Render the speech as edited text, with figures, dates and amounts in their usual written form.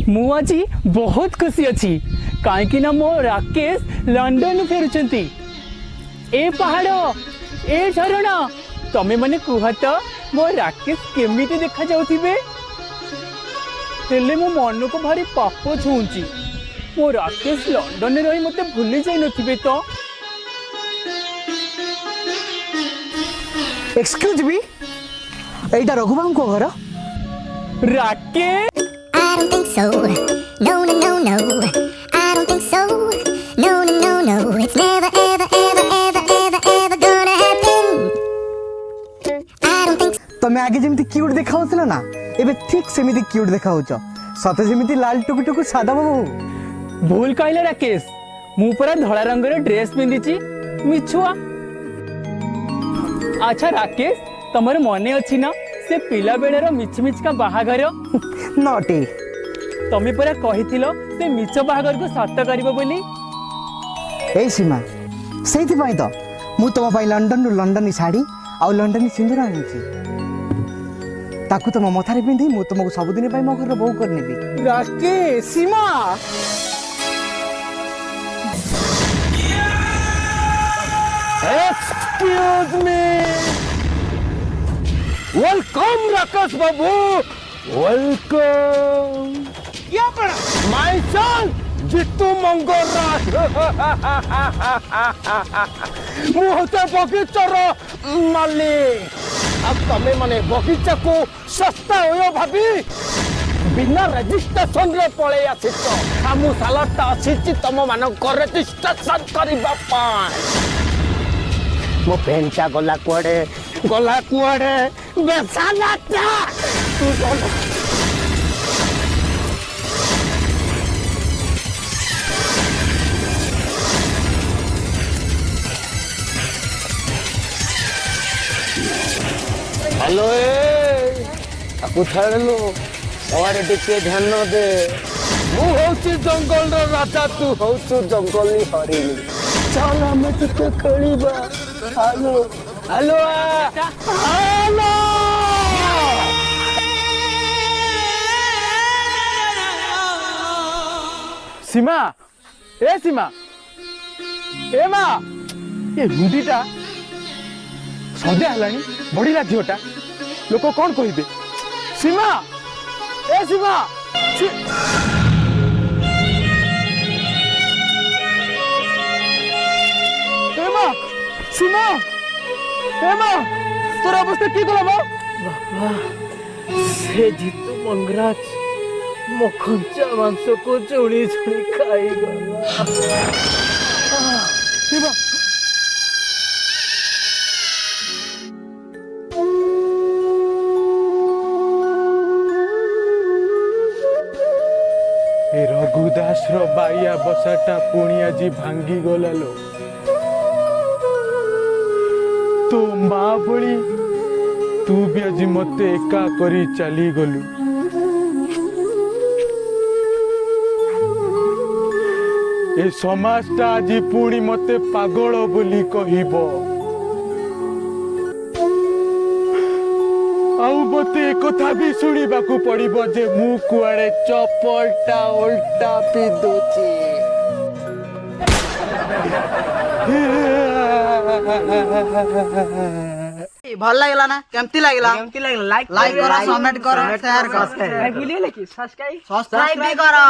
मु आज बहुत खुशी अच्छी कहीं मो राकेश लंडन फेरुचंती। ए पहाड़ ए झरणा तमे माने कुह तो मो राकेश केमिति देखा जाउथिबे। हेले मो मन को भारी पाप छुंची मो राकेश लंडन रही मते भूली जाई नथिबे तो। एक्सक्यूज मी एटा रघुबाबू को घर Rakesh I don't think so. No, no, no, no. I don't think so. No, no, no, no. It's never, ever, ever, ever, ever, ever gonna happen. I don't think so. तमे आगे जेमिति cute देखा होतला ना एबे ठीक सेमिति cute देखा होछ सते जेमिति लाल टुकु टुकु सादा बाबू। भूल कहले राकेश मु पूरा धला रंगर ड्रेस पिंदिची मिछुआ। अच्छा राकेश तमर मने अछि ना से पिला बेलेर मिछमिछ का बाहाघर नॉटी तमे पूरा कहिथिलो से मिछ बाहाघर को सत्य करिवो बोली। ए सीमा सेति पई तो मु तम पई लंडन रु लंडन साड़ी आ लंडन सिंदूर आनिछि ताकू तम मथारे पिंधी मु तुमको सब दिन पई मो घर बहु कर नेबी। राकेश सीमा एक्सक्यूज मी वेलकम राकेश बाबू वेलकम। क्या पड़ा माय सन जितू मंगोराज मुहते बगीचार मालिक। अब तमे माने बगीचा को सस्ता हो भाभी बिना रजिस्ट्रेशन रे पळे आछित हमु सालाटा आछित तम मान कर रजिस्ट्रेशन करबा पाए। मो पेंटा गला कुआडे बेसालाटा तू चल। हेलो आपको छाड़ लो और टिके ध्यान दे मु होची जंगल रो राजा तू होचु जंगल ही हरिणी चल हम टिके खेलिबा। हेलो हेलो हेलो सीमा सीमा ए मा ये हुंडीटा सद्या हलानी बढ़िला झीटा लोक कौन कहे सीमा ए सीमा सीमा तोर अवस्था की गला बाबा से जीतू मंगराज मो कंचा मांस को चुनी चुनी खाई गला। सीमा रघुदास रो बाइया बसाटा पुणी आज भांगी गला लो। तो माँ बड़ी तू भी आज मते एका करी चली गलु। ए समाजटा आज पुणी मते पागल बोली कहिबो। आउ मते कथा भी सुनिबा को पड़िबो जे मु कुआडे चपलटा उल्टा पिदुची। भल लागला ना केमती लागला लाइक करो कमेंट करो शेयर करो भूलिए कि सब्सक्राइब भी करो।